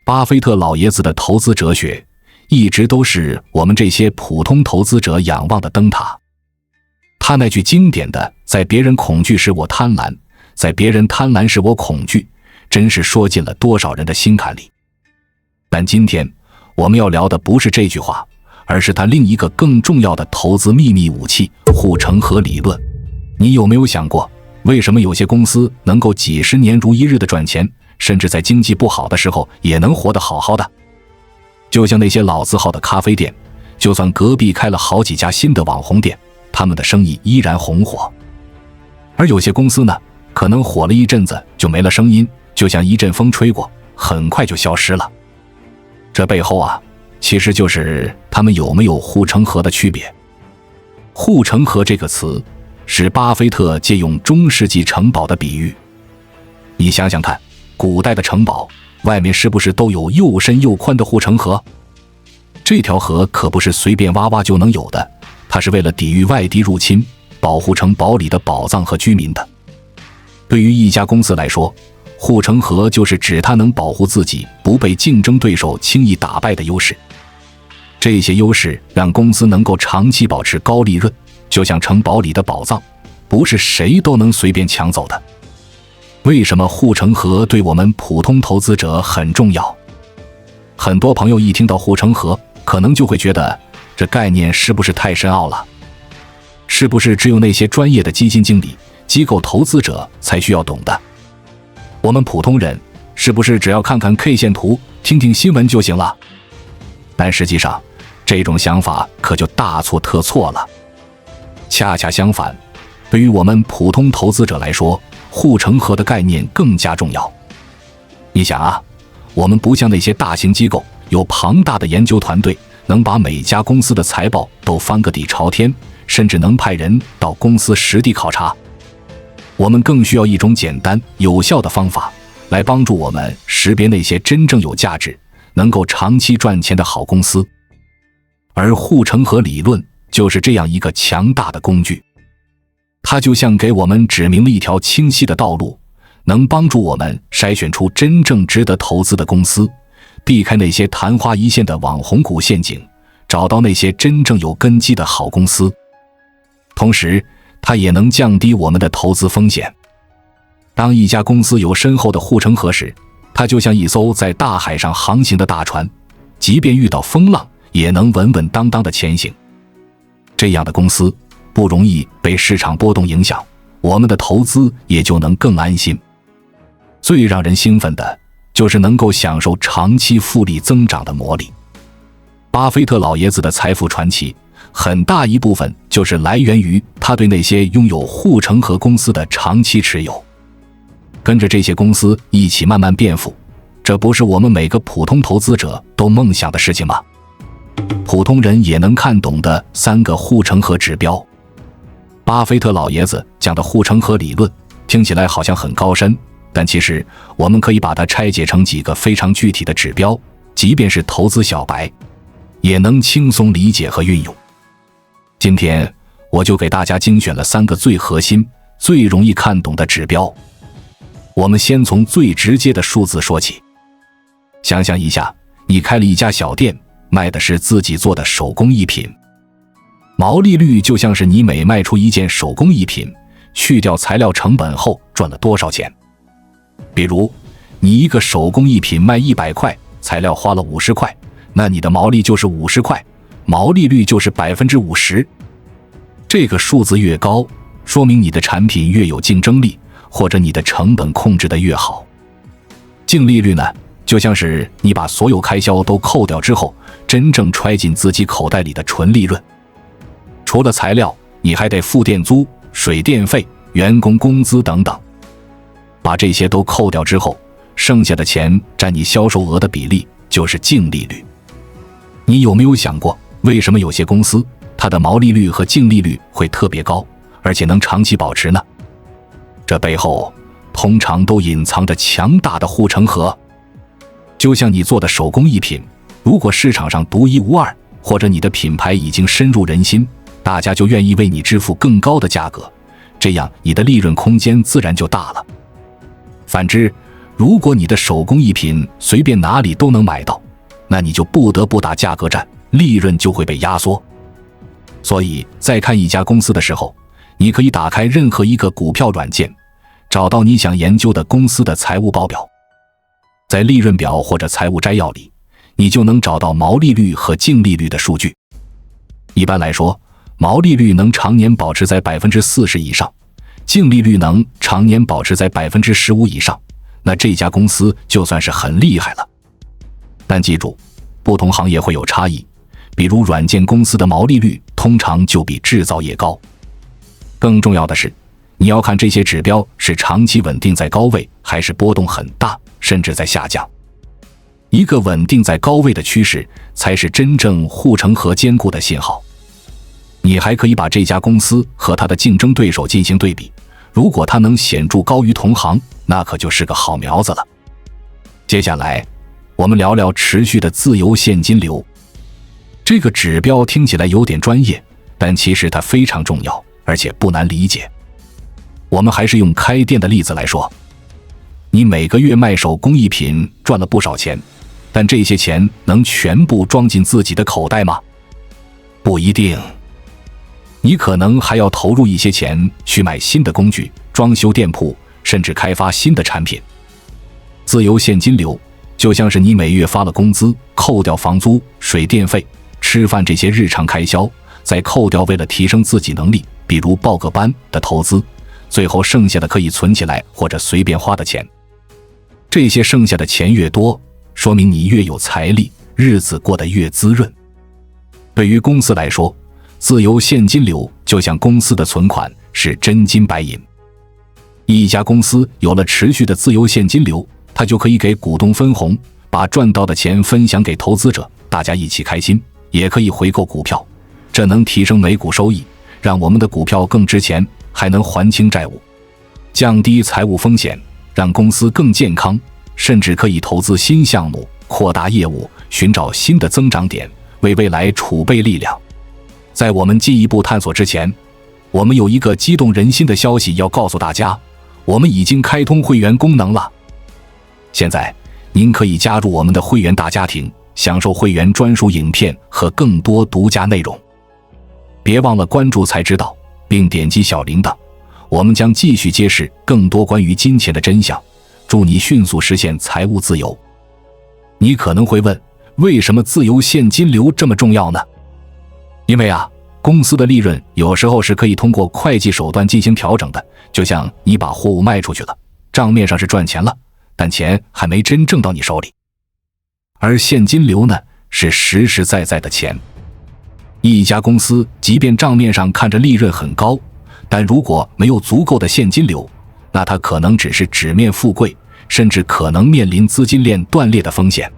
巴菲特老爷子的投资哲学一直都是我们这些普通投资者仰望的灯塔。他那句经典的“在别人恐惧时我贪婪，在别人贪婪时我恐惧”，真是说进了多少人的心坎里。但今天我们要聊的不是这句话，而是他另一个更重要的投资秘密武器——护城河理论。你有没有想过，为什么有些公司能够几十年如一日的赚钱，甚至在经济不好的时候也能活得好好的？就像那些老字号的咖啡店，就算隔壁开了好几家新的网红店，他们的生意依然红火。而有些公司呢，可能火了一阵子就没了声音，就像一阵风吹过，很快就消失了。这背后啊，其实就是他们有没有护城河的区别。护城河这个词是巴菲特借用中世纪城堡的比喻。你想想看，古代的城堡外面是不是都有又深又宽的护城河？这条河可不是随便挖挖就能有的，它是为了抵御外敌入侵，保护城堡里的宝藏和居民的。对于一家公司来说，护城河就是指它能保护自己不被竞争对手轻易打败的优势。这些优势让公司能够长期保持高利润，就像城堡里的宝藏，不是谁都能随便抢走的。为什么护城河对我们普通投资者很重要？很多朋友一听到护城河，可能就会觉得这概念是不是太深奥了？是不是只有那些专业的基金经理、机构投资者才需要懂的？我们普通人是不是只要看看 K 线图、听听新闻就行了？但实际上，这种想法可就大错特错了。恰恰相反，对于我们普通投资者来说，护城河的概念更加重要。你想啊，我们不像那些大型机构，有庞大的研究团队，能把每家公司的财报都翻个底朝天，甚至能派人到公司实地考察。我们更需要一种简单有效的方法，来帮助我们识别那些真正有价值、能够长期赚钱的好公司。而护城河理论就是这样一个强大的工具，它就像给我们指明了一条清晰的道路，能帮助我们筛选出真正值得投资的公司，避开那些昙花一现的网红股陷阱，找到那些真正有根基的好公司。同时，它也能降低我们的投资风险。当一家公司有深厚的护城河时，它就像一艘在大海上航行的大船，即便遇到风浪，也能稳稳当当的前行。这样的公司不容易被市场波动影响，我们的投资也就能更安心。最让人兴奋的就是能够享受长期复利增长的魔力。巴菲特老爷子的财富传奇，很大一部分就是来源于他对那些拥有护城河公司的长期持有。跟着这些公司一起慢慢变富，这不是我们每个普通投资者都梦想的事情吗？普通人也能看懂的3个护城河指标。巴菲特老爷子讲的护城河理论听起来好像很高深，但其实我们可以把它拆解成几个非常具体的指标，即便是投资小白也能轻松理解和运用。今天我就给大家精选了3个最核心、最容易看懂的指标。我们先从最直接的数字说起。想象一下，你开了一家小店，卖的是自己做的手工艺品，毛利率就像是你每卖出一件手工艺品，去掉材料成本后赚了多少钱。比如你一个手工艺品卖100块，材料花了50块，那你的毛利就是50块，毛利率就是 50%。 这个数字越高，说明你的产品越有竞争力，或者你的成本控制得越好。净利率呢，就像是你把所有开销都扣掉之后，真正揣进自己口袋里的纯利润。除了材料，你还得付店租、水电费、员工工资等等。把这些都扣掉之后，剩下的钱占你销售额的比例就是净利率。你有没有想过，为什么有些公司它的毛利率和净利率会特别高，而且能长期保持呢？这背后通常都隐藏着强大的护城河。就像你做的手工艺品，如果市场上独一无二，或者你的品牌已经深入人心，大家就愿意为你支付更高的价格，这样你的利润空间自然就大了。反之，如果你的手工艺品随便哪里都能买到，那你就不得不打价格战，利润就会被压缩。所以在看一家公司的时候，你可以打开任何一个股票软件，找到你想研究的公司的财务报表。在利润表或者财务摘要里，你就能找到毛利率和净利率的数据。一般来说，毛利率能常年保持在 40% 以上，净利率能常年保持在 15% 以上，那这家公司就算是很厉害了。但记住，不同行业会有差异，比如软件公司的毛利率通常就比制造业高。更重要的是，你要看这些指标是长期稳定在高位，还是波动很大，甚至在下降。一个稳定在高位的趋势，才是真正护城河坚固的信号。你还可以把这家公司和它的竞争对手进行对比，如果它能显著高于同行，那可就是个好苗子了。接下来，我们聊聊持续的自由现金流。这个指标听起来有点专业，但其实它非常重要，而且不难理解。我们还是用开店的例子来说，你每个月卖手工艺品赚了不少钱，但这些钱能全部装进自己的口袋吗？不一定。你可能还要投入一些钱去买新的工具、装修店铺，甚至开发新的产品。自由现金流就像是你每月发了工资，扣掉房租、水电费、吃饭这些日常开销，再扣掉为了提升自己能力，比如报个班的投资，最后剩下的可以存起来或者随便花的钱。这些剩下的钱越多，说明你越有财力，日子过得越滋润。对于公司来说，自由现金流就像公司的存款，是真金白银。一家公司有了持续的自由现金流，它就可以给股东分红，把赚到的钱分享给投资者，大家一起开心，也可以回购股票，这能提升每股收益，让我们的股票更值钱，还能还清债务，降低财务风险，让公司更健康，甚至可以投资新项目，扩大业务，寻找新的增长点，为未来储备力量。在我们进一步探索之前，我们有一个激动人心的消息要告诉大家，我们已经开通会员功能了。现在您可以加入我们的会员大家庭，享受会员专属影片和更多独家内容。别忘了关注才知道，并点击小铃铛，我们将继续揭示更多关于金钱的真相，助你迅速实现财务自由。你可能会问，为什么自由现金流这么重要呢？因为公司的利润有时候是可以通过会计手段进行调整的，就像你把货物卖出去了，账面上是赚钱了，但钱还没真正到你手里。而现金流呢，是实实在在的钱。一家公司即便账面上看着利润很高，但如果没有足够的现金流，那它可能只是纸面富贵，甚至可能面临资金链断裂的风险。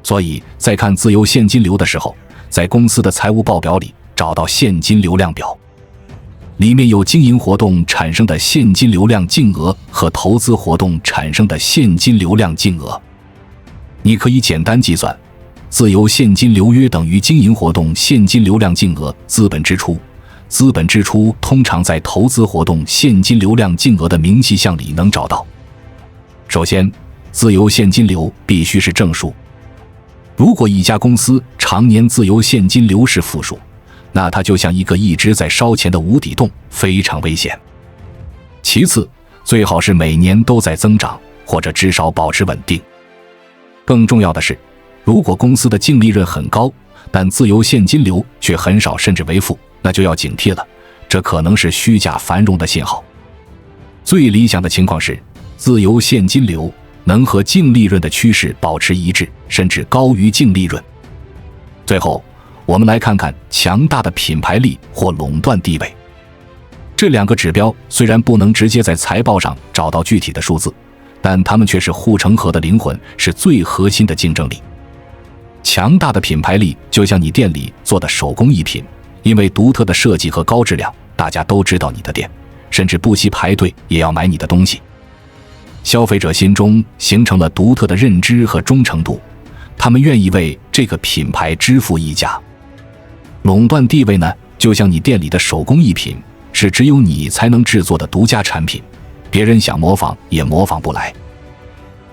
所以在看自由现金流的时候，在公司的财务报表里找到现金流量表，里面有经营活动产生的现金流量净额和投资活动产生的现金流量净额。你可以简单计算，自由现金流约等于经营活动现金流量净额资本支出。资本支出通常在投资活动现金流量净额的明细项里能找到。首先，自由现金流必须是正数。如果一家公司常年自由现金流是负数，那它就像一个一直在烧钱的无底洞，非常危险。其次，最好是每年都在增长，或者至少保持稳定。更重要的是，如果公司的净利润很高，但自由现金流却很少甚至为负，那就要警惕了，这可能是虚假繁荣的信号。最理想的情况是，自由现金流能和净利润的趋势保持一致，甚至高于净利润。最后，我们来看看强大的品牌力或垄断地位。这两个指标虽然不能直接在财报上找到具体的数字，但它们却是护城河的灵魂，是最核心的竞争力。强大的品牌力就像你店里做的手工艺品，因为独特的设计和高质量，大家都知道你的店，甚至不惜排队也要买你的东西。消费者心中形成了独特的认知和忠诚度，他们愿意为这个品牌支付溢价。垄断地位呢，就像你店里的手工艺品，是只有你才能制作的独家产品，别人想模仿也模仿不来。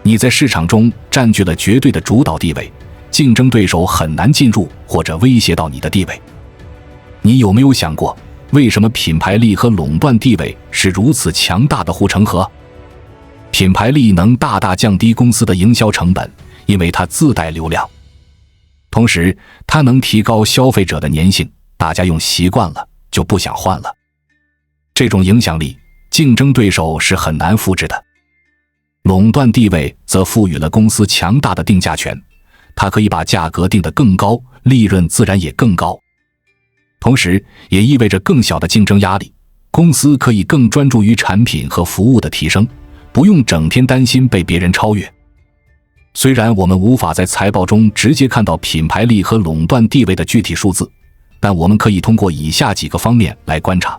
你在市场中占据了绝对的主导地位，竞争对手很难进入或者威胁到你的地位。你有没有想过，为什么品牌力和垄断地位是如此强大的护城河？品牌力能大大降低公司的营销成本，因为它自带流量。同时，它能提高消费者的粘性，大家用习惯了就不想换了。这种影响力，竞争对手是很难复制的。垄断地位则赋予了公司强大的定价权，它可以把价格定得更高，利润自然也更高。同时，也意味着更小的竞争压力，公司可以更专注于产品和服务的提升，不用整天担心被别人超越。虽然我们无法在财报中直接看到品牌力和垄断地位的具体数字，但我们可以通过以下几个方面来观察，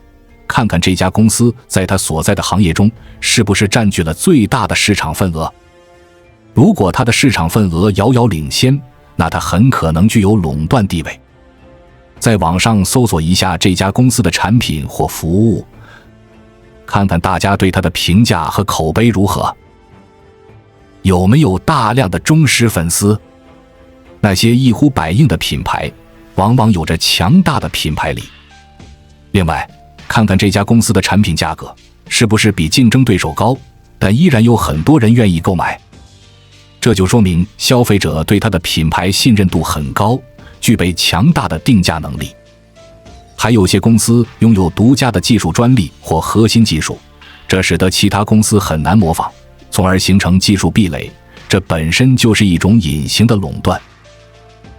看看这家公司在它所在的行业中是不是占据了最大的市场份额。如果它的市场份额遥遥领先，那它很可能具有垄断地位。在网上搜索一下这家公司的产品或服务，看看大家对它的评价和口碑如何。有没有大量的忠实粉丝？那些一呼百应的品牌，往往有着强大的品牌力。另外，看看这家公司的产品价格是不是比竞争对手高，但依然有很多人愿意购买。这就说明消费者对它的品牌信任度很高，具备强大的定价能力。还有些公司拥有独家的技术专利或核心技术，这使得其他公司很难模仿，从而形成技术壁垒，这本身就是一种隐形的垄断。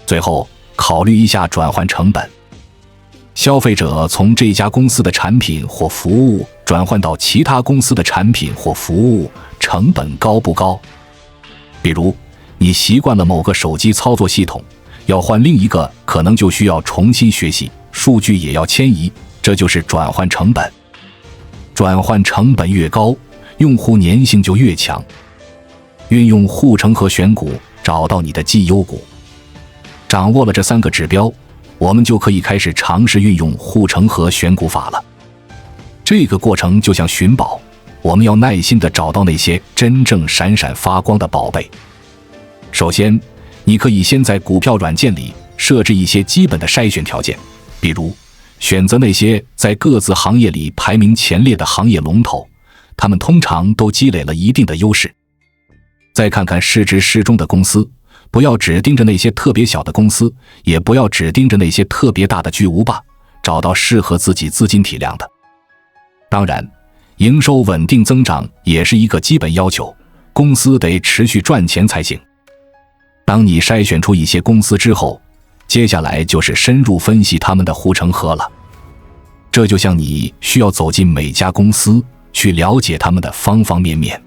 最后，考虑一下转换成本。消费者从这家公司的产品或服务转换到其他公司的产品或服务，成本高不高？比如，你习惯了某个手机操作系统，要换另一个可能就需要重新学习，数据也要迁移，这就是转换成本。转换成本越高，用户粘性就越强。运用护城河选股，找到你的绩优股。掌握了这3个指标，我们就可以开始尝试运用护城河选股法了。这个过程就像寻宝，我们要耐心地找到那些真正闪闪发光的宝贝。首先，你可以先在股票软件里设置一些基本的筛选条件，比如选择那些在各自行业里排名前列的行业龙头，他们通常都积累了一定的优势。再看看市值适中的公司，不要只盯着那些特别小的公司，也不要只盯着那些特别大的巨无霸，找到适合自己资金体量的。当然，营收稳定增长也是一个基本要求，公司得持续赚钱才行。当你筛选出一些公司之后，接下来就是深入分析他们的护城河了。这就像你需要走进每家公司，去了解他们的方方面面。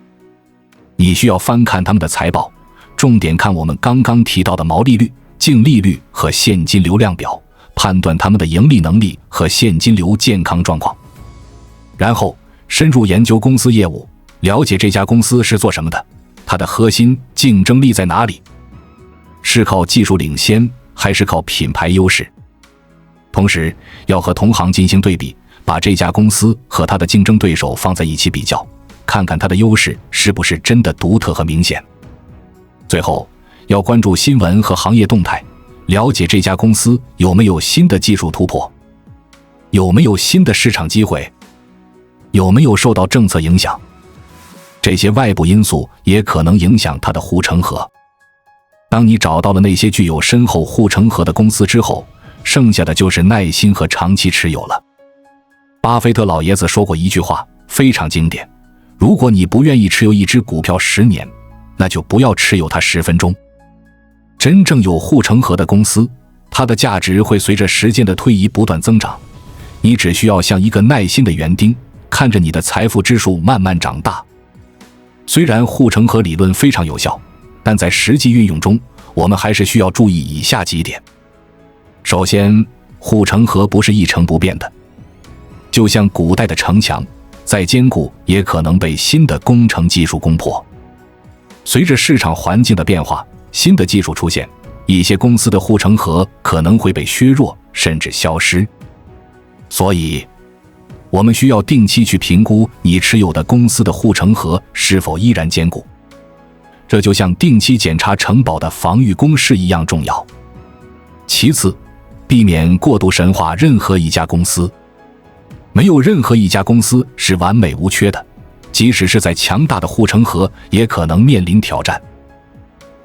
你需要翻看他们的财报，重点看我们刚刚提到的毛利率、净利率和现金流量表，判断他们的盈利能力和现金流健康状况。然后深入研究公司业务，了解这家公司是做什么的，它的核心竞争力在哪里，是靠技术领先还是靠品牌优势。同时要和同行进行对比，把这家公司和它的竞争对手放在一起比较，看看它的优势是不是真的独特和明显。最后要关注新闻和行业动态，了解这家公司有没有新的技术突破，有没有新的市场机会，有没有受到政策影响。这些外部因素也可能影响它的护城河。当你找到了那些具有深厚护城河的公司之后，剩下的就是耐心和长期持有了。巴菲特老爷子说过一句话，非常经典：如果你不愿意持有一只股票10年，那就不要持有它10分钟。真正有护城河的公司，它的价值会随着时间的推移不断增长。你只需要像一个耐心的园丁，看着你的财富之树慢慢长大。虽然护城河理论非常有效，但在实际运用中，我们还是需要注意以下几点。首先，护城河不是一成不变的，就像古代的城墙，再坚固也可能被新的工程技术攻破。随着市场环境的变化，新的技术出现，一些公司的护城河可能会被削弱，甚至消失。所以，我们需要定期去评估你持有的公司的护城河是否依然坚固。这就像定期检查城堡的防御工事一样重要。其次，避免过度神化任何一家公司。没有任何一家公司是完美无缺的，即使是在强大的护城河，也可能面临挑战。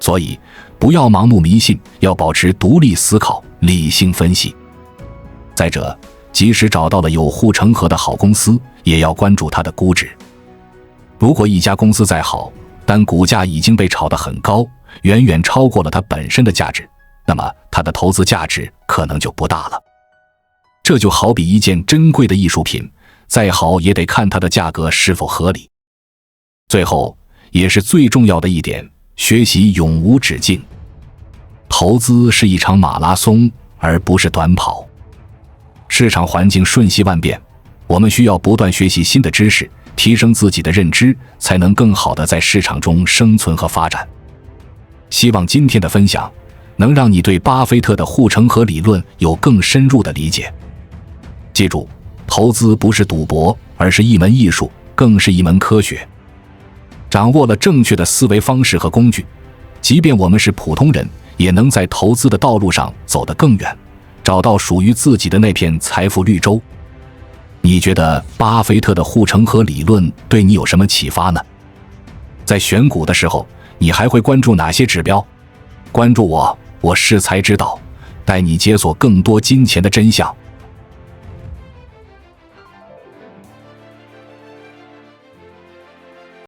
所以，不要盲目迷信，要保持独立思考、理性分析。再者，即使找到了有护城河的好公司，也要关注它的估值。如果一家公司再好，但股价已经被炒得很高，远远超过了它本身的价值，那么它的投资价值可能就不大了。这就好比一件珍贵的艺术品，再好也得看它的价格是否合理。最后，也是最重要的一点，学习永无止境。投资是一场马拉松，而不是短跑。市场环境瞬息万变，我们需要不断学习新的知识，提升自己的认知，才能更好地在市场中生存和发展。希望今天的分享能让你对巴菲特的护城河理论有更深入的理解。记住，投资不是赌博，而是一门艺术，更是一门科学。掌握了正确的思维方式和工具，即便我们是普通人，也能在投资的道路上走得更远，找到属于自己的那片财富绿洲。你觉得巴菲特的护城河理论对你有什么启发呢？在选股的时候，你还会关注哪些指标？关注我，我是才知道，带你解锁更多金钱的真相。